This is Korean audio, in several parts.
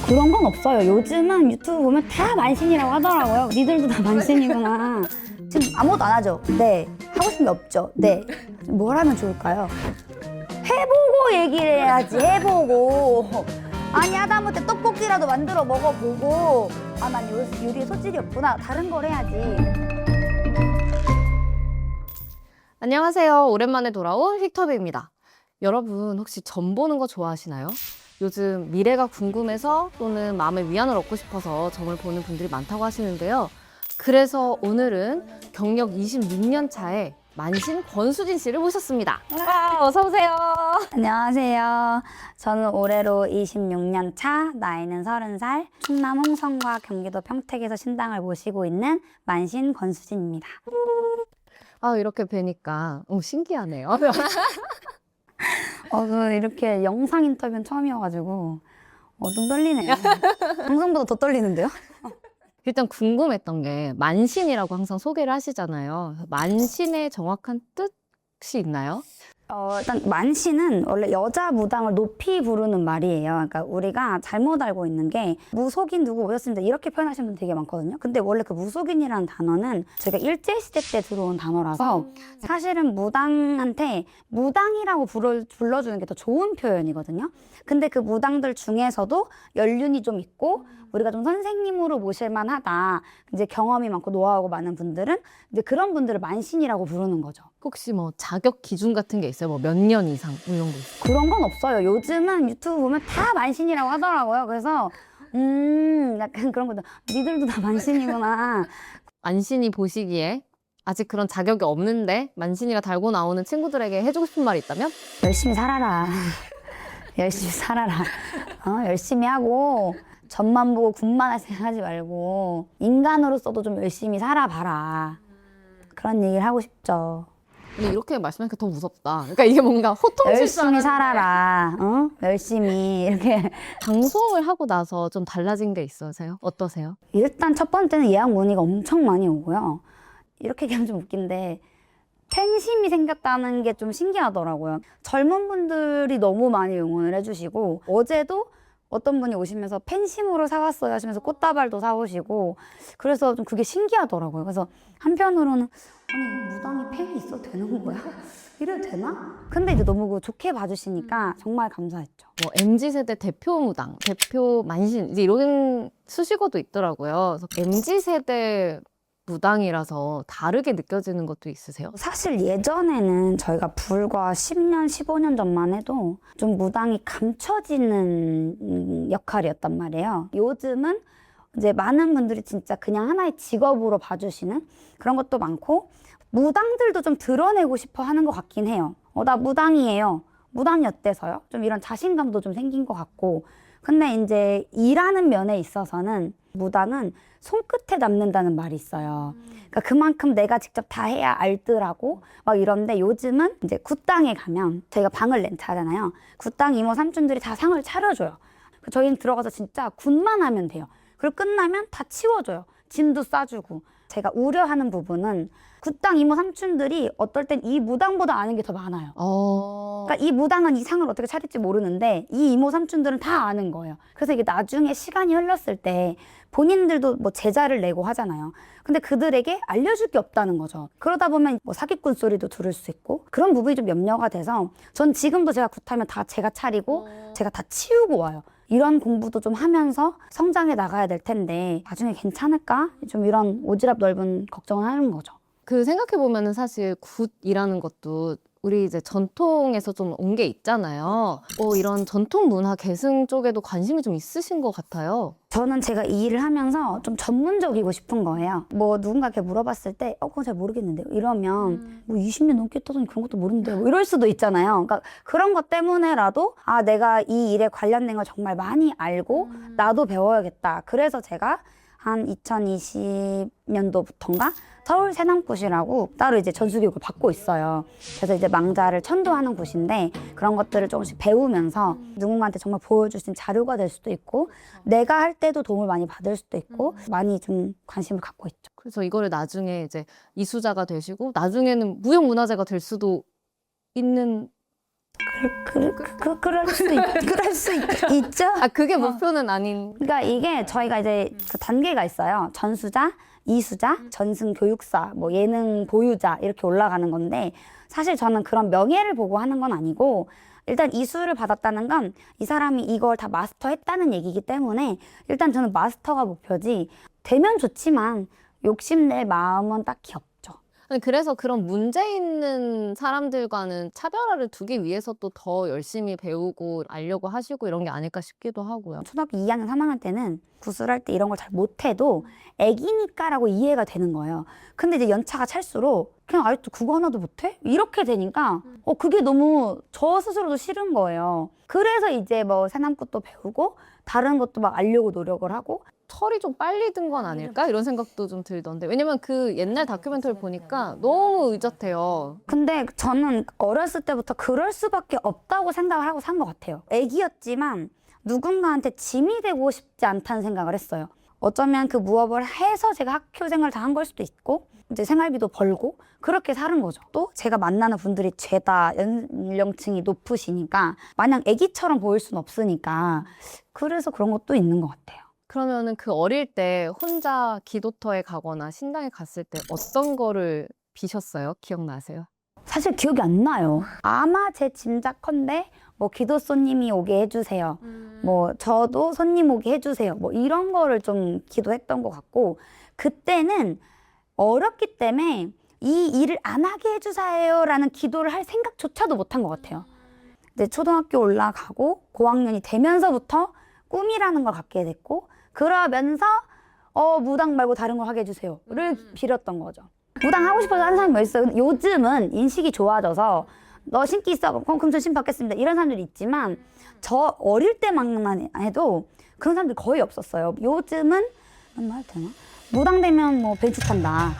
그런 건 없어요. 요즘은 유튜브 보면 다 만신이라고 하더라고요. 니들도 다 만신이구나. 지금 아무것도 안 하죠? 네. 하고 싶은 게 없죠? 네. 뭘 하면 좋을까요? 해보고 얘기를 해야지. 해보고. 아니 하다못해 떡볶이라도 만들어 먹어보고 아 난 요리에 소질이 없구나. 다른 걸 해야지. 안녕하세요. 오랜만에 돌아온 휙터비입니다. 여러분 혹시 점 보는 거 좋아하시나요? 요즘 미래가 궁금해서 또는 마음의 위안을 얻고 싶어서 점을 보는 분들이 많다고 하시는데요. 그래서 오늘은 경력 26년 차에 만신 권수진 씨를 모셨습니다. 와, 어서 오세요. 안녕하세요. 저는 올해로 26년 차, 나이는 30살, 충남 홍성과 경기도 평택에서 신당을 모시고 있는 만신 권수진입니다. 아, 이렇게 뵈니까 신기하네요. 저 이렇게 영상 인터뷰는 처음이어가지고 좀 떨리네요. 방송보다 더 떨리는데요? 일단 궁금했던 게 만신이라고 항상 소개를 하시잖아요. 만신의 정확한 뜻이 있나요? 일단 만신은 원래 여자 무당을 높이 부르는 말이에요. 그러니까 우리가 잘못 알고 있는 게 무속인 누구 오셨습니다 이렇게 표현하시는 분 되게 많거든요. 근데 원래 그 무속인이라는 단어는 저희가 일제시대 때 들어온 단어라서 사실은 무당한테 무당이라고 불러주는 게 더 좋은 표현이거든요. 근데 그 무당들 중에서도 연륜이 좀 있고 우리가 좀 선생님으로 모실 만하다. 이제 경험이 많고 노하우가 많은 분들은 이제 그런 분들을 만신이라고 부르는 거죠. 혹시 뭐 자격 기준 같은 게 있어요? 뭐 몇 년 이상 뭐 이런 거 있어요? 그런 건 없어요. 요즘은 유튜브 보면 다 만신이라고 하더라고요. 그래서 약간 그런 거죠. 니들도 다 만신이구나. 만신이 보시기에 아직 그런 자격이 없는데 만신이라 달고 나오는 친구들에게 해주고 싶은 말이 있다면? 열심히 살아라. 열심히 살아라. 열심히 하고 점만 보고 군만 할 생각하지 말고 인간으로서도 좀 열심히 살아봐라. 그런 얘기를 하고 싶죠. 근데 이렇게 말씀하니까 더 무섭다. 그러니까 이게 뭔가 호통칠 줄 열심히 알았는데 살아라. 열심히 이렇게. 방송을 하고 나서 좀 달라진 게 있으세요? 어떠세요? 일단 첫 번째는 예약 문의가 엄청 많이 오고요. 이렇게 얘기하면 좀 웃긴데 팬심이 생겼다는 게 좀 신기하더라고요. 젊은 분들이 너무 많이 응원을 해주시고 어제도 어떤 분이 오시면서 팬심으로 사왔어요 하시면서 꽃다발도 사오시고 그래서 좀 그게 신기하더라고요. 그래서 한편으로는 아니 무당이 팬이 있어도 되는 거야? 이래도 되나? 근데 이제 너무 그거 좋게 봐주시니까 정말 감사했죠. 뭐 MZ세대 대표 무당, 대표 만신 이제 이런 수식어도 있더라고요. 그래서 MZ세대 무당이라서 다르게 느껴지는 것도 있으세요? 사실 예전에는 저희가 불과 10년, 15년 전만 해도 좀 무당이 감춰지는 역할이었단 말이에요. 요즘은 이제 많은 분들이 진짜 그냥 하나의 직업으로 봐주시는 그런 것도 많고 무당들도 좀 드러내고 싶어 하는 것 같긴 해요. 나 무당이에요. 무당이 어때서요? 좀 이런 자신감도 좀 생긴 것 같고 근데 이제 일하는 면에 있어서는 무당은 손끝에 남는다는 말이 있어요. 그러니까 그만큼 내가 직접 다 해야 알더라고 막 이런데 요즘은 이제 굿당에 가면 저희가 방을 렌트하잖아요. 굿당 이모 삼촌들이 다 상을 차려줘요. 저희는 들어가서 진짜 굿만 하면 돼요. 그리고 끝나면 다 치워줘요. 짐도 싸주고. 제가 우려하는 부분은 굿당 이모 삼촌들이 어떨 땐 이 무당보다 아는 게 더 많아요. 그러니까 이 무당은 이 상을 어떻게 차릴지 모르는데 이 이모 삼촌들은 다 아는 거예요. 그래서 이게 나중에 시간이 흘렀을 때 본인들도 뭐 제자를 내고 하잖아요. 근데 그들에게 알려줄 게 없다는 거죠. 그러다 보면 뭐 사기꾼 소리도 들을 수 있고 그런 부분이 좀 염려가 돼서 전 지금도 제가 굿하면 다 제가 차리고 제가 다 치우고 와요. 이런 공부도 좀 하면서 성장해 나가야 될 텐데 나중에 괜찮을까? 좀 이런 오지랖 넓은 걱정을 하는 거죠. 그 생각해보면은 사실 굿이라는 것도 우리 이제 전통에서 좀 온 게 있잖아요. 이런 전통 문화 계승 쪽에도 관심이 좀 있으신 것 같아요. 저는 제가 이 일을 하면서 좀 전문적이고 싶은 거예요. 뭐 누군가에게 물어봤을 때 그건 잘 모르겠는데요. 이러면 뭐 20년 넘게 했다더니 그런 것도 모르는데요. 뭐 이럴 수도 있잖아요. 그러니까 그런 것 때문에라도 내가 이 일에 관련된 걸 정말 많이 알고 나도 배워야겠다. 그래서 제가 한 2020년도부터인가 서울 세남굿이라고 따로 이제 전수교육을 받고 있어요. 그래서 이제 망자를 천도하는 곳인데 그런 것들을 조금씩 배우면서 누군가한테 정말 보여줄 수 있는 자료가 될 수도 있고 내가 할 때도 도움을 많이 받을 수도 있고 많이 좀 관심을 갖고 있죠. 그래서 이거를 나중에 이제 이수자가 되시고 나중에는 무형문화재가 될 수도 있는 그럴 수 있죠. 아, 그게 목표는 아닌. 그러니까 이게 저희가 이제 그 단계가 있어요. 전수자, 이수자, 전승 교육사, 뭐 예능 보유자 이렇게 올라가는 건데 사실 저는 그런 명예를 보고 하는 건 아니고 일단 이수를 받았다는 건 이 사람이 이걸 다 마스터했다는 얘기이기 때문에 일단 저는 마스터가 목표지 되면 좋지만 욕심낼 마음은 딱히 없죠. 아니, 그래서 그런 문제 있는 사람들과는 차별화를 두기 위해서 또 더 열심히 배우고 알려고 하시고 이런 게 아닐까 싶기도 하고요. 초등학교 2학년, 3학년 때는 구술할 때 이런 걸 잘 못해도 애기니까라고 이해가 되는 거예요. 근데 이제 연차가 찰수록 그냥 아직도 그거 하나도 못해? 이렇게 되니까 그게 너무 저 스스로도 싫은 거예요. 그래서 이제 뭐 새남것도 배우고 다른 것도 막 알려고 노력을 하고 철이 좀 빨리 든 건 아닐까? 이런 생각도 좀 들던데. 왜냐면 그 옛날 다큐멘터리 보니까 너무 의젓해요. 근데 저는 어렸을 때부터 그럴 수밖에 없다고 생각을 하고 산 것 같아요. 애기였지만 누군가한테 짐이 되고 싶지 않다는 생각을 했어요. 어쩌면 그 무업을 해서 제가 학교 생활을 다 한 걸 수도 있고 이제 생활비도 벌고 그렇게 사는 거죠. 또 제가 만나는 분들이 죄다 연령층이 높으시니까 마냥 애기처럼 보일 수는 없으니까 그래서 그런 것도 있는 것 같아요. 그러면은 그 어릴 때 혼자 기도터에 가거나 신당에 갔을 때 어떤 거를 비셨어요? 기억나세요? 사실 기억이 안 나요. 아마 제 짐작컨대 뭐 기도 손님이 오게 해주세요. 뭐 저도 손님 오게 해주세요. 뭐 이런 거를 좀 기도했던 것 같고 그때는 어렸기 때문에 이 일을 안 하게 해주세요라는 기도를 할 생각조차도 못한 것 같아요. 이제 초등학교 올라가고 고학년이 되면서부터 꿈이라는 걸 갖게 됐고 그러면서 무당 말고 다른 걸 하게 해주세요를 빌었던 거죠. 무당 하고 싶어서 하는 사람이 뭐 있어요. 근데 요즘은 인식이 좋아져서 너 신기 있어? 그럼 저 신 받겠습니다. 이런 사람들이 있지만 저 어릴 때만 해도 그런 사람들이 거의 없었어요. 요즘은 뭐 해도 되나? 무당 되면 뭐 벤츠 탄다.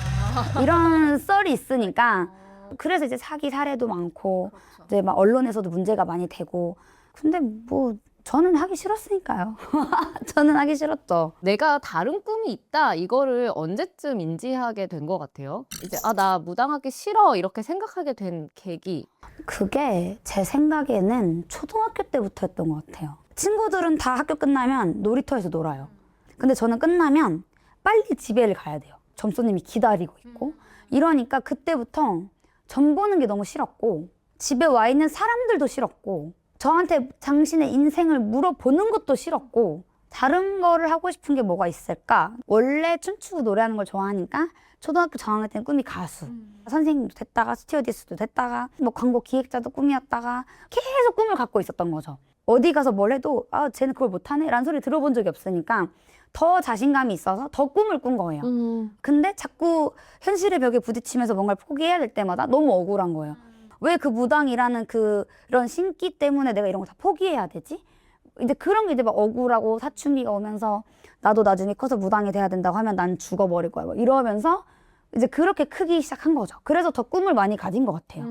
이런 썰이 있으니까 그래서 이제 사기 사례도 많고 이제 막 언론에서도 문제가 많이 되고 근데 뭐 저는 하기 싫었으니까요. 저는 하기 싫었죠. 내가 다른 꿈이 있다 이거를 언제쯤 인지하게 된 것 같아요? 이제 나 무당하기 싫어 이렇게 생각하게 된 계기. 그게 제 생각에는 초등학교 때부터였던 것 같아요. 친구들은 다 학교 끝나면 놀이터에서 놀아요. 근데 저는 끝나면 빨리 집에 가야 돼요. 점수님이 기다리고 있고. 이러니까 그때부터 점 보는 게 너무 싫었고 집에 와 있는 사람들도 싫었고 저한테 당신의 인생을 물어보는 것도 싫었고 다른 거를 하고 싶은 게 뭐가 있을까? 원래 춤추고 노래하는 걸 좋아하니까 초등학교 저학년 때는 꿈이 가수. 선생님도 됐다가 스튜어디스도 됐다가 뭐 광고 기획자도 꿈이었다가 계속 꿈을 갖고 있었던 거죠. 어디 가서 뭘 해도 쟤는 그걸 못하네? 라는 소리 들어본 적이 없으니까 더 자신감이 있어서 더 꿈을 꾼 거예요. 근데 자꾸 현실의 벽에 부딪히면서 뭔가를 포기해야 될 때마다 너무 억울한 거예요. 왜 그 무당이라는 그런 신기 때문에 내가 이런 거 다 포기해야 되지? 이제 그런 게 이제 막 억울하고 사춘기가 오면서 나도 나중에 커서 무당이 돼야 된다고 하면 난 죽어버릴 거야. 뭐 이러면서 이제 그렇게 크기 시작한 거죠. 그래서 더 꿈을 많이 가진 것 같아요.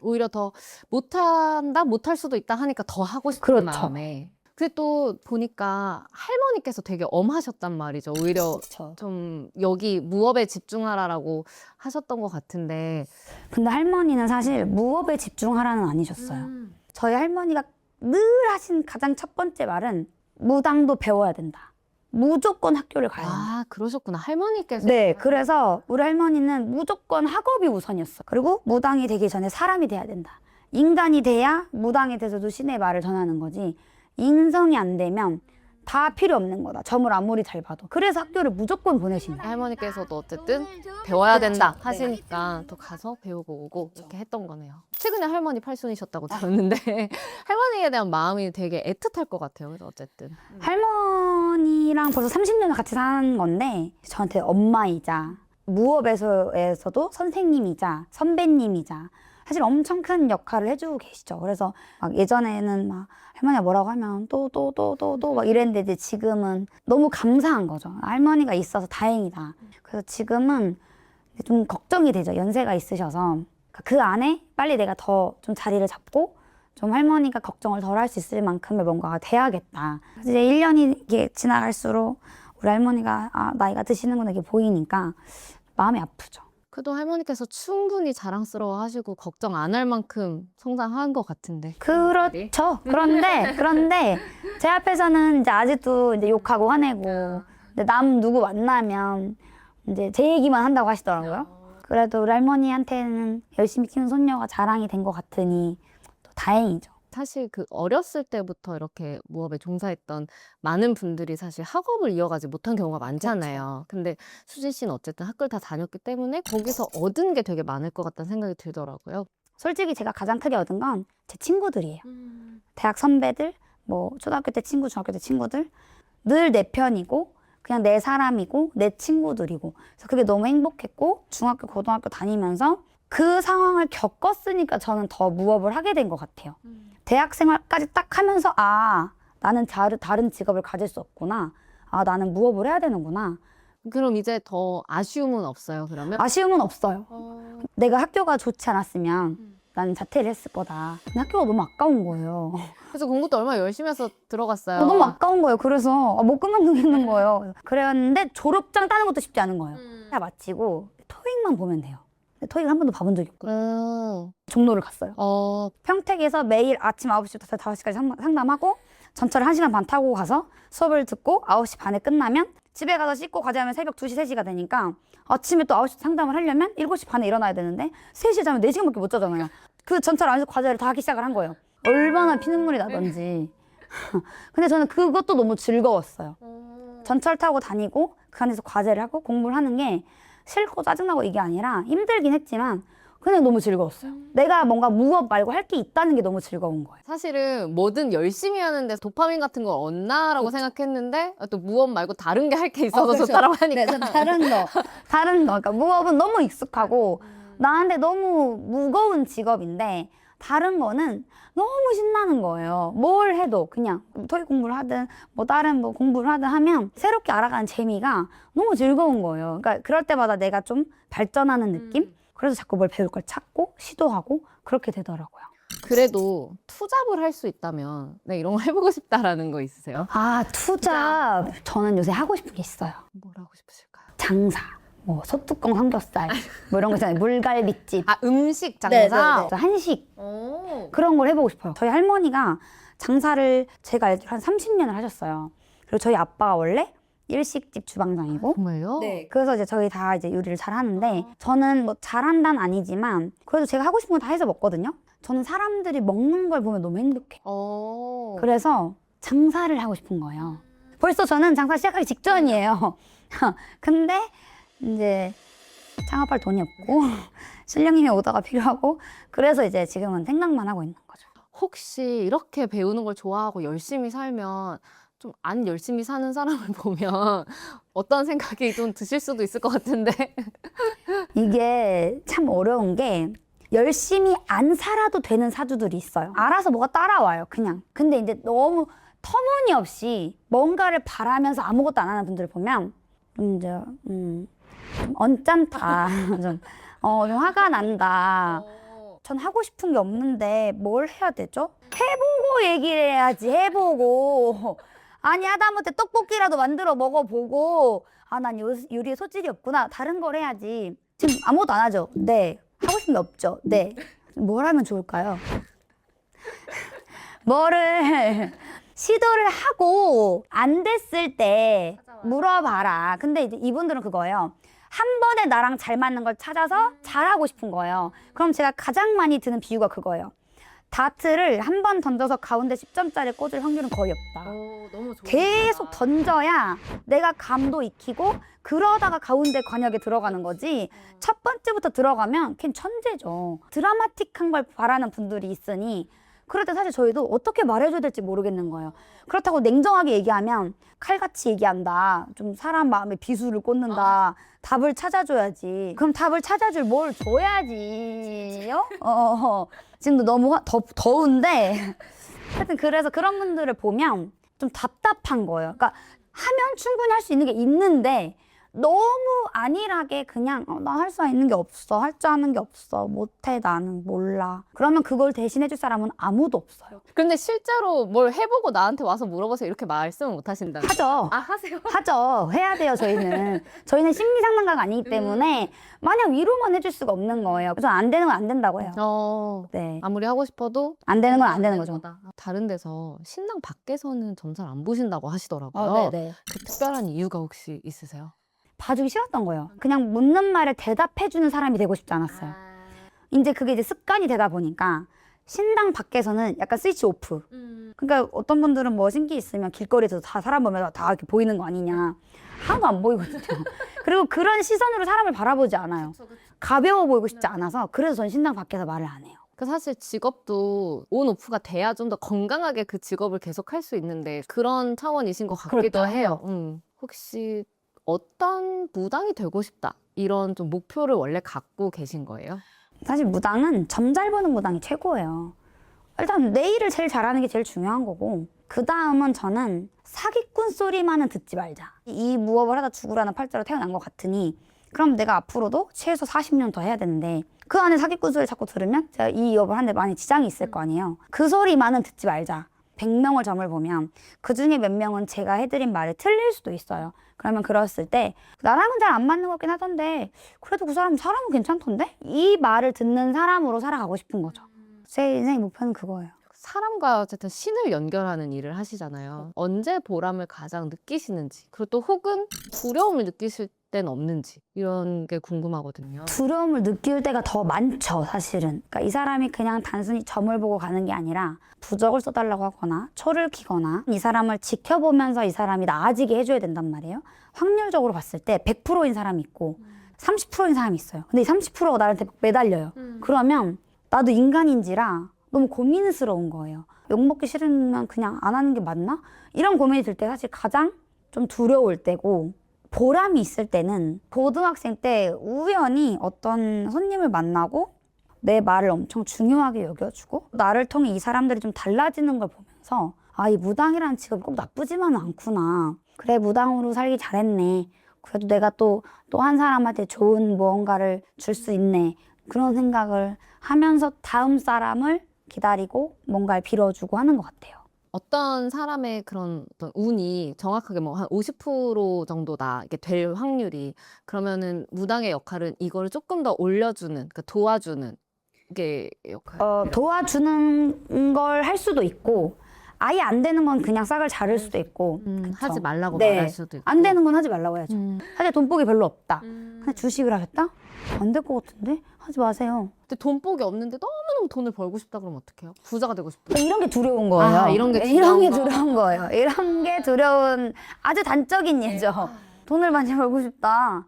오히려 더 못한다, 못할 수도 있다 하니까 더 하고 싶은 그렇죠. 마음에. 근데 또 보니까 할머니께서 되게 엄하셨단 말이죠. 오히려 그렇죠. 좀 여기 무업에 집중하라라고 하셨던 것 같은데. 근데 할머니는 사실 무업에 집중하라는 아니셨어요. 저희 할머니가 늘 하신 가장 첫 번째 말은 무당도 배워야 된다. 무조건 학교를 가야 된다. 그러셨구나. 할머니께서. 네, 그래서 우리 할머니는 무조건 학업이 우선이었어. 그리고 무당이 되기 전에 사람이 돼야 된다. 인간이 돼야 무당이 돼서도 신의 말을 전하는 거지. 인성이 안 되면 다 필요 없는 거다. 점을 아무리 잘 봐도. 그래서 학교를 무조건 보내신다. 할머니께서도 어쨌든 배워야 된다 그렇죠. 하시니까 또 가서 배우고 오고 이렇게 했던 거네요. 최근에 할머니 팔순이셨다고 들었는데 할머니에 대한 마음이 되게 애틋할 것 같아요. 그래서 어쨌든 할머니랑 벌써 30년을 같이 사는 건데 저한테 엄마이자 무업에서도 선생님이자 선배님이자 사실 엄청 큰 역할을 해주고 계시죠. 그래서 막 예전에는 막 할머니가 뭐라고 하면 또 막 이랬는데 이제 지금은 너무 감사한 거죠. 할머니가 있어서 다행이다. 그래서 지금은 좀 걱정이 되죠. 연세가 있으셔서. 그 안에 빨리 내가 더 좀 자리를 잡고 좀 할머니가 걱정을 덜 할 수 있을 만큼의 뭔가가 돼야겠다. 그래서 이제 1년이 이게 지나갈수록 우리 할머니가 나이가 드시는구나 이게 보이니까 마음이 아프죠. 그래도 할머니께서 충분히 자랑스러워하시고 걱정 안 할 만큼 성장한 것 같은데. 그렇죠. 그런데 제 앞에서는 이제 아직도 이제 욕하고 화내고, 근데 남 누구 만나면 이제 제 얘기만 한다고 하시더라고요. 그래도 우리 할머니한테는 열심히 키운 손녀가 자랑이 된 것 같으니 또 다행이죠. 사실 그 어렸을 때부터 이렇게 무업에 종사했던 많은 분들이 사실 학업을 이어가지 못한 경우가 많잖아요. 근데 수진 씨는 어쨌든 학교를 다 다녔기 때문에 거기서 얻은 게 되게 많을 것 같다는 생각이 들더라고요. 솔직히 제가 가장 크게 얻은 건 제 친구들이에요. 대학 선배들, 뭐 초등학교 때 친구, 중학교 때 친구들 늘 내 편이고 그냥 내 사람이고 내 친구들이고 그래서 그게 너무 행복했고 중학교, 고등학교 다니면서 그 상황을 겪었으니까 저는 더 무업을 하게 된 것 같아요. 대학 생활까지 딱 하면서 아, 나는 다른 직업을 가질 수 없구나. 아, 나는 무업을 해야 되는구나. 그럼 이제 더 아쉬움은 없어요, 그러면? 아쉬움은 없어요. 내가 학교가 좋지 않았으면 나는 자퇴를 했을 거다. 근데 학교가 너무 아까운 거예요. 그래서 공부도 얼마나 열심히 해서 들어갔어요. 너무 아까운 거예요. 그래서 못 그만두겠는 거예요. 그랬는데 졸업장 따는 것도 쉽지 않은 거예요. 다 마치고 토익만 보면 돼요. 근데 토익을 한 번도 봐본 적이 없고 종로를 갔어요. 평택에서 매일 아침 9시부터 5시까지 상담하고 전철을 1시간 반 타고 가서 수업을 듣고 9시 반에 끝나면 집에 가서 씻고 과제하면 새벽 2시, 3시가 되니까 아침에 또 9시 상담을 하려면 7시 반에 일어나야 되는데 3시에 자면 4시간밖에 못 자잖아요. 그 전철 안에서 과제를 다 하기 시작을 한 거예요. 얼마나 피눈물이 나던지. 근데 저는 그것도 너무 즐거웠어요. 전철 타고 다니고 그 안에서 과제를 하고 공부를 하는 게 싫고 짜증나고 이게 아니라 힘들긴 했지만 그냥 너무 즐거웠어요. 내가 뭔가 무업 말고 할 게 있다는 게 너무 즐거운 거예요. 사실은 뭐든 열심히 하는데 도파민 같은 걸 얻나라고 생각했는데 또 무업 말고 다른 게 할 게 있어서 그렇죠. 좋다라고 하니까. 네, 다른 거. 그러니까 무업은 너무 익숙하고 나한테 너무 무거운 직업인데 다른 거는 너무 신나는 거예요. 뭘 해도 그냥 토익 공부를 하든 뭐 다른 뭐 공부를 하든 하면 새롭게 알아가는 재미가 너무 즐거운 거예요. 그러니까 그럴 때마다 내가 좀 발전하는 느낌? 그래서 자꾸 뭘 배울 걸 찾고 시도하고 그렇게 되더라고요. 그래도 투잡을 할 수 있다면 네, 이런 거 해보고 싶다라는 거 있으세요? 아, 투잡. 저는 요새 하고 싶은 게 있어요. 뭘 하고 싶으실까요? 장사. 뭐 소뚜껑 삼겹살 뭐 이런 거 있잖아요. 물갈비집. 아, 음식 장사? 네네네. 한식 오. 그런 걸 해보고 싶어요. 저희 할머니가 장사를 제가 알기로 한 30년을 하셨어요. 그리고 저희 아빠가 원래 일식집 주방장이고 정말요? 네. 그래서 이제 저희 다 이제 요리를 잘 하는데 저는 뭐 잘한다는 아니지만 그래도 제가 하고 싶은 거 다 해서 먹거든요. 저는 사람들이 먹는 걸 보면 너무 행복해. 그래서 장사를 하고 싶은 거예요. 벌써 저는 장사 시작하기 직전이에요. 근데 이제 창업할 돈이 없고 신령님의 오더가 필요하고 그래서 이제 지금은 생각만 하고 있는 거죠. 혹시 이렇게 배우는 걸 좋아하고 열심히 살면 좀 안 열심히 사는 사람을 보면 어떤 생각이 좀 드실 수도 있을 것 같은데. 이게 참 어려운 게 열심히 안 살아도 되는 사주들이 있어요. 알아서 뭐가 따라와요, 그냥. 근데 이제 너무 터무니없이 뭔가를 바라면서 아무것도 안 하는 분들을 보면 좀 이제 좀 언짢다. 좀 화가 난다. 전 하고 싶은 게 없는데 뭘 해야 되죠? 해보고 얘기를 해야지, 해보고. 아니, 하다못해 떡볶이라도 만들어 먹어보고, 아, 난 요리에 소질이 없구나. 다른 걸 해야지. 지금 아무것도 안 하죠? 네. 하고 싶은 게 없죠? 네. 뭘 하면 좋을까요? 뭐를 시도를 하고 안 됐을 때 물어봐라. 근데 이제 이분들은 그거예요. 한 번에 나랑 잘 맞는 걸 찾아서 잘하고 싶은 거예요. 그럼 제가 가장 많이 드는 비유가 그거예요. 다트를 한 번 던져서 가운데 10점짜리 꽂을 확률은 거의 없다. 너무 좋다. 계속 던져야 내가 감도 익히고 그러다가 가운데 관역에 들어가는 거지 첫 번째부터 들어가면 걔는 천재죠. 드라마틱한 걸 바라는 분들이 있으니 그럴 때 사실 저희도 어떻게 말해줘야 될지 모르겠는 거예요. 그렇다고 냉정하게 얘기하면 칼같이 얘기한다. 좀 사람 마음에 비수를 꽂는다. 답을 찾아줘야지. 그럼 답을 찾아줄 뭘 줘야지요? 지금도 너무 더운데 하여튼 그래서 그런 분들을 보면 좀 답답한 거예요. 그러니까 하면 충분히 할 수 있는 게 있는데 너무 안일하게 그냥 나 할 수 있는 게 없어, 할 줄 아는 게 없어, 못해, 나는 몰라. 그러면 그걸 대신해줄 사람은 아무도 없어요. 근데 실제로 뭘 해보고 나한테 와서 물어보세요 이렇게 말씀을 못 하신다는 하죠. 아, 하세요? 하죠. 해야 돼요, 저희는. 저희는 심리 상담가가 아니기 때문에 마냥 위로만 해줄 수가 없는 거예요. 그래서 안 되는 건 안 된다고 해요. 네. 아무리 하고 싶어도 안 되는 건 안 되는 거죠. 거다. 다른 데서 신랑 밖에서는 점사를 안 보신다고 하시더라고요. 네네. 그 특별한 이유가 혹시 있으세요? 봐주기 싫었던 거예요. 그냥 묻는 말에 대답해주는 사람이 되고 싶지 않았어요. 이제 그게 이제 습관이 되다 보니까 신당 밖에서는 약간 스위치 오프. 그러니까 어떤 분들은 뭐 신기 있으면 길거리에서 다 사람 보면 다 이렇게 보이는 거 아니냐. 하나도 안 보이거든요. 그리고 그런 시선으로 사람을 바라보지 않아요. 가벼워 보이고 싶지 않아서 그래서 전 신당 밖에서 말을 안 해요. 그 사실 직업도 온오프가 돼야 좀 더 건강하게 그 직업을 계속 할 수 있는데 그런 차원이신 것 같기도 그렇죠. 해요. 혹시 어떤 무당이 되고 싶다 이런 좀 목표를 원래 갖고 계신 거예요? 사실 무당은 점 잘 보는 무당이 최고예요. 일단 내 일을 제일 잘하는 게 제일 중요한 거고 그 다음은 저는 사기꾼 소리만은 듣지 말자. 이 무업을 하다 죽으라는 팔자로 태어난 것 같으니 그럼 내가 앞으로도 최소 40년 더 해야 되는데 그 안에 사기꾼 소리를 자꾸 들으면 제가 이 업을 하는데 많이 지장이 있을 거 아니에요. 그 소리만은 듣지 말자. 100명을 점을 보면 그 중에 몇 명은 제가 해드린 말이 틀릴 수도 있어요. 그러면 그랬을 때 나랑은 잘 안 맞는 것 같긴 하던데 그래도 그 사람은 괜찮던데? 이 말을 듣는 사람으로 살아가고 싶은 거죠. 제 인생 목표는 그거예요. 사람과 어쨌든 신을 연결하는 일을 하시잖아요. 언제 보람을 가장 느끼시는지 그리고 또 혹은 두려움을 느끼실 때는 없는지 이런 게 궁금하거든요. 두려움을 느낄 때가 더 많죠, 사실은. 그러니까 이 사람이 그냥 단순히 점을 보고 가는 게 아니라 부적을 써달라고 하거나 초를 키거나 이 사람을 지켜보면서 이 사람이 나아지게 해줘야 된단 말이에요. 확률적으로 봤을 때 100%인 사람이 있고 30%인 사람이 있어요. 근데 이 30%가 나한테 매달려요. 그러면 나도 인간인지라 너무 고민스러운 거예요. 욕먹기 싫으면 그냥 안 하는 게 맞나? 이런 고민이 들 때 사실 가장 좀 두려울 때고 보람이 있을 때는 고등학생 때 우연히 어떤 손님을 만나고 내 말을 엄청 중요하게 여겨주고 나를 통해 이 사람들이 좀 달라지는 걸 보면서 아, 이 무당이라는 직업이 꼭 나쁘지만은 않구나. 그래, 무당으로 살기 잘했네. 그래도 내가 또 한 사람한테 좋은 무언가를 줄 수 있네. 그런 생각을 하면서 다음 사람을 기다리고 뭔가를 빌어주고 하는 것 같아요. 어떤 사람의 그런 어떤 운이 정확하게 뭐 한 50% 정도다 이게 될 확률이 그러면은 무당의 역할은 이걸 조금 더 올려주는 그러니까 도와주는 게 역할. 도와주는 걸 할 수도 있고 아예 안 되는 건 그냥 싹을 자를 수도 있고 그쵸? 하지 말라고 네. 말할 수도 있고. 안 되는 건 하지 말라고 해야죠. 사실 돈복이 별로 없다. 근데 주식을 하겠다? 안 될 것 같은데? 하지 마세요. 근데 돈복이 없는데 너무너무 돈을 벌고 싶다 그러면 어떡해요? 부자가 되고 싶다. 이런 게 두려운 거예요. 아, 이런 게 두려운 거예요. 이런 게 두려운 아주 단적인 예죠. 돈을 많이 벌고 싶다.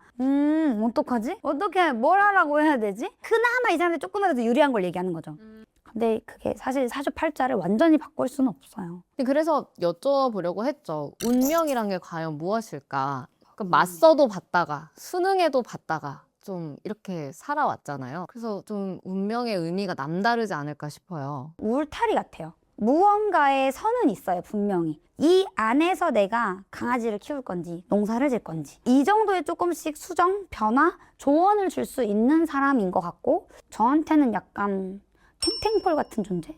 어떡하지? 어떻게 뭘 하라고 해야 되지? 그나마 이 사람들 조금이라도 유리한 걸 얘기하는 거죠. 근데 그게 사실 사주팔자를 완전히 바꿀 수는 없어요. 그래서 여쭤보려고 했죠. 운명이란 게 과연 무엇일까? 그러니까 맞서도 봤다가 수능에도 봤다가 좀 이렇게 살아왔잖아요. 그래서 좀 운명의 의미가 남다르지 않을까 싶어요. 울타리 같아요. 무언가의 선은 있어요, 분명히. 이 안에서 내가 강아지를 키울 건지 농사를 질 건지 이 정도의 조금씩 수정, 변화, 조언을 줄 수 있는 사람인 것 같고 저한테는 약간 탱탱볼 같은 존재?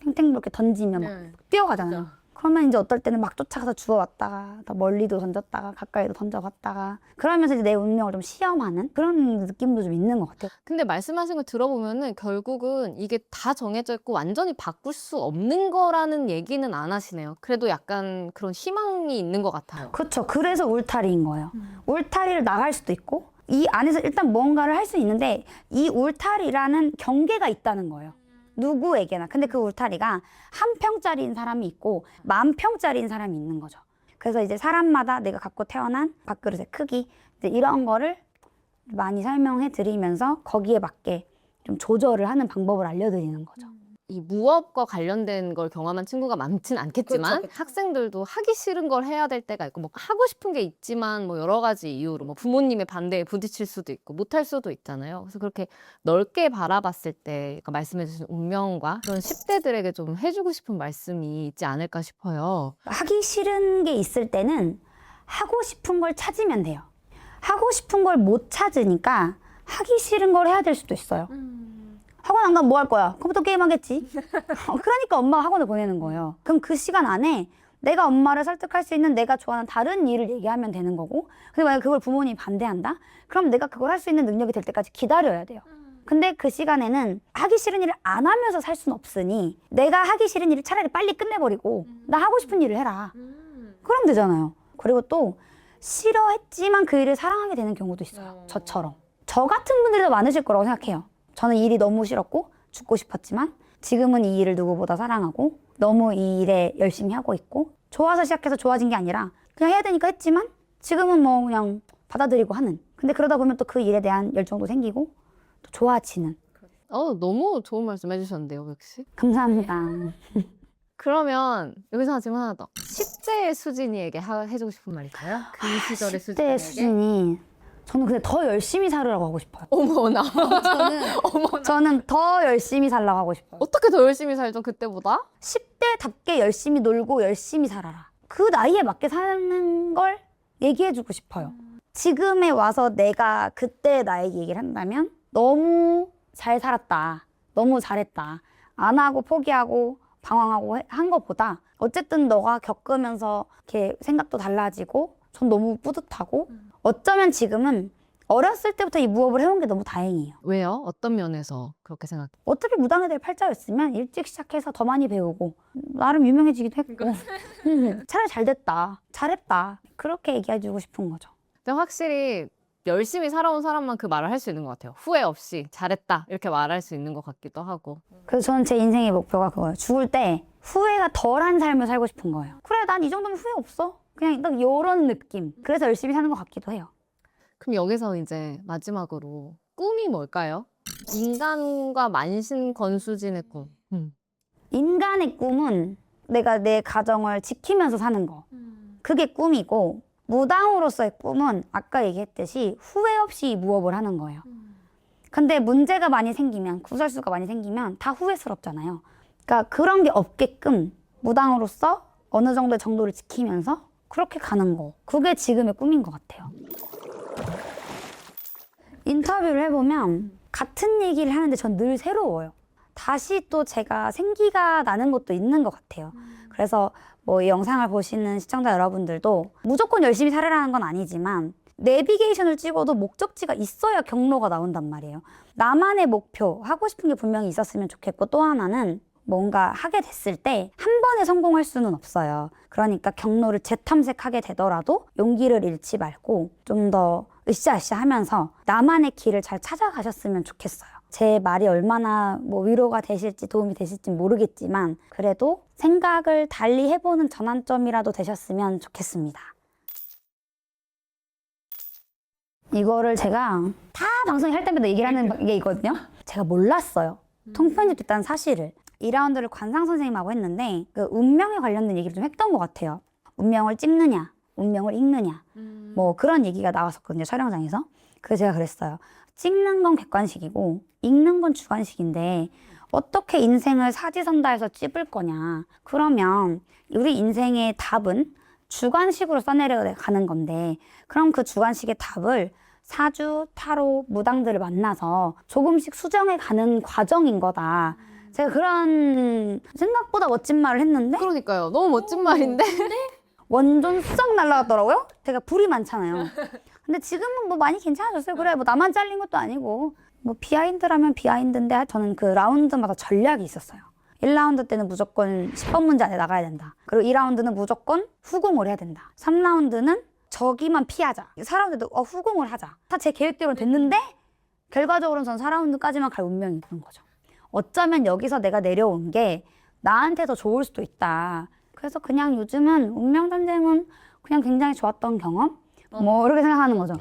탱탱볼 이렇게 던지면 막 뛰어가잖아요. 그러면 이제 어떨 때는 막 쫓아가서 주워왔다가 더 멀리도 던졌다가 가까이도 던져봤다가 그러면서 이제 내 운명을 좀 시험하는 그런 느낌도 좀 있는 것 같아요. 근데 말씀하신 걸 들어보면은 결국은 이게 다 정해져 있고 완전히 바꿀 수 없는 거라는 얘기는 안 하시네요. 그래도 약간 그런 희망이 있는 것 같아요. 그렇죠. 그래서 울타리인 거예요. 울타리를 나갈 수도 있고 이 안에서 일단 뭔가를 할 수 있는데 이 울타리라는 경계가 있다는 거예요. 누구에게나. 근데 그 울타리가 한 평짜리인 사람이 있고 10,000평짜리인 사람이 있는 거죠. 그래서 이제 사람마다 내가 갖고 태어난 밥그릇의 크기 이제 이런 거를 많이 설명해 드리면서 거기에 맞게 좀 조절을 하는 방법을 알려드리는 거죠. 이 무업과 관련된 걸 경험한 친구가 많진 않겠지만 그쵸. 학생들도 하기 싫은 걸 해야 될 때가 있고 뭐 하고 싶은 게 있지만 뭐 여러 가지 이유로 뭐 부모님의 반대에 부딪힐 수도 있고 못할 수도 있잖아요. 그래서 그렇게 넓게 바라봤을 때 그러니까 말씀해 주신 운명과 그런 10대들에게 좀 해주고 싶은 말씀이 있지 않을까 싶어요. 하기 싫은 게 있을 때는 하고 싶은 걸 찾으면 돼요. 하고 싶은 걸 못 찾으니까 하기 싫은 걸 해야 될 수도 있어요. 학원 안 가면 뭐 할 거야? 컴퓨터 게임 하겠지. 그러니까 엄마가 학원을 보내는 거예요. 그럼 그 시간 안에 내가 엄마를 설득할 수 있는 내가 좋아하는 다른 일을 얘기하면 되는 거고, 근데 만약 그걸 부모님이 반대한다? 그럼 내가 그걸 할 수 있는 능력이 될 때까지 기다려야 돼요. 근데 그 시간에는 하기 싫은 일을 안 하면서 살 수는 없으니 내가 하기 싫은 일을 차라리 빨리 끝내버리고 나 하고 싶은 일을 해라. 그럼 되잖아요. 그리고 또 싫어했지만 그 일을 사랑하게 되는 경우도 있어요. 저처럼. 저 같은 분들이 더 많으실 거라고 생각해요. 저는 일이 너무 싫었고 죽고 싶었지만 지금은 이 일을 누구보다 사랑하고 너무 이 일에 열심히 하고 있고 좋아서 시작해서 좋아진 게 아니라 그냥 해야 되니까 했지만 지금은 뭐 그냥 받아들이고 하는. 근데 그러다 보면 또 그 일에 대한 열정도 생기고 또 좋아지는. 너무 좋은 말씀 해주셨는데요, 역시. 감사합니다. 그러면 여기서 질문 하나 더. 10대의 수진이에게 해주고 싶은 말 있어요? 그 시절의 10대 수진이에게? 수준이 저는 근데 더 열심히 살으라고 하고 싶어요. 어머나. 저는 더 열심히 살라고 하고 싶어요. 어떻게 더 열심히 살죠, 그때보다? 10대답게 열심히 놀고 열심히 살아라. 그 나이에 맞게 사는 걸 얘기해주고 싶어요. 지금에 와서 내가 그때 나에게 얘기를 한다면 너무 잘 살았다. 너무 잘했다. 안 하고 포기하고 방황하고 한 것보다 어쨌든 너가 겪으면서 이렇게 생각도 달라지고 전 너무 뿌듯하고 어쩌면 지금은 어렸을 때부터 이 무업을 해온 게 너무 다행이에요. 왜요? 어떤 면에서 그렇게 생각해요? 어차피 무당이 될 팔자였으면 일찍 시작해서 더 많이 배우고 나름 유명해지기도 했고 차라리 잘 됐다. 잘했다. 그렇게 얘기해주고 싶은 거죠. 근데 확실히 열심히 살아온 사람만 그 말을 할 수 있는 것 같아요. 후회 없이 잘했다 이렇게 말할 수 있는 것 같기도 하고. 그래서 저는 제 인생의 목표가 그거예요. 죽을 때 후회가 덜한 삶을 살고 싶은 거예요. 그래, 난 이 정도면 후회 없어. 그냥 딱 이런 느낌. 그래서 열심히 사는 것 같기도 해요. 그럼 여기서 이제 마지막으로 꿈이 뭘까요? 인간과 만신 권수진의 꿈. 인간의 꿈은 내가 내 가정을 지키면서 사는 거. 그게 꿈이고 무당으로서의 꿈은 아까 얘기했듯이 후회 없이 이 무업을 하는 거예요. 근데 문제가 많이 생기면, 구설수가 많이 생기면 다 후회스럽잖아요. 그러니까 그런 게 없게끔 무당으로서 어느 정도의 정도를 지키면서 그렇게 가는 거. 그게 지금의 꿈인 것 같아요. 인터뷰를 해보면 같은 얘기를 하는데 전 늘 새로워요. 다시 또 제가 생기가 나는 것도 있는 것 같아요. 그래서 뭐 이 영상을 보시는 시청자 여러분들도 무조건 열심히 살아라는 건 아니지만 내비게이션을 찍어도 목적지가 있어야 경로가 나온단 말이에요. 나만의 목표, 하고 싶은 게 분명히 있었으면 좋겠고 또 하나는 뭔가 하게 됐을 때 한 번에 성공할 수는 없어요. 그러니까 경로를 재탐색하게 되더라도 용기를 잃지 말고 좀 더 으쌰으쌰 하면서 나만의 길을 잘 찾아가셨으면 좋겠어요. 제 말이 얼마나 뭐 위로가 되실지 도움이 되실지 모르겠지만 그래도 생각을 달리 해보는 전환점이라도 되셨으면 좋겠습니다. 이거를 제가 다 방송에 할 때마다 얘기를 하는 게 있거든요. 제가 몰랐어요. 통편집됐다는 사실을. 2라운드를 관상 선생님하고 했는데 그 운명에 관련된 얘기를 좀 했던 것 같아요. 운명을 찍느냐, 운명을 읽느냐 뭐 그런 얘기가 나왔었거든요. 촬영장에서. 그래서 제가 그랬어요. 찍는 건 객관식이고 읽는 건 주관식인데 어떻게 인생을 사지선다해서 찝을 거냐. 그러면 우리 인생의 답은 주관식으로 써내려가는 건데 그럼 그 주관식의 답을 사주, 타로, 무당들을 만나서 조금씩 수정해가는 과정인 거다. 제가 그런 생각보다 멋진 말을 했는데 그러니까요. 너무 멋진 말인데. 완전 싹 날아갔더라고요. 제가 불이 많잖아요. 근데 지금은 뭐 많이 괜찮아졌어요. 그래 뭐 나만 잘린 것도 아니고 뭐 비하인드라면 비하인드인데 저는 그 라운드마다 전략이 있었어요. 1라운드 때는 무조건 10번 문제 안에 나가야 된다. 그리고 2라운드는 무조건 후공을 해야 된다. 3라운드는 저기만 피하자. 4라운드도 후공을 하자. 다 제 계획대로 됐는데 결과적으로는 전 4라운드까지만 갈 운명이 있는 거죠. 어쩌면 여기서 내가 내려온 게 나한테 더 좋을 수도 있다. 그래서 그냥 요즘은 운명 전쟁은 그냥 굉장히 좋았던 경험? 뭐 이렇게 생각하는 거죠.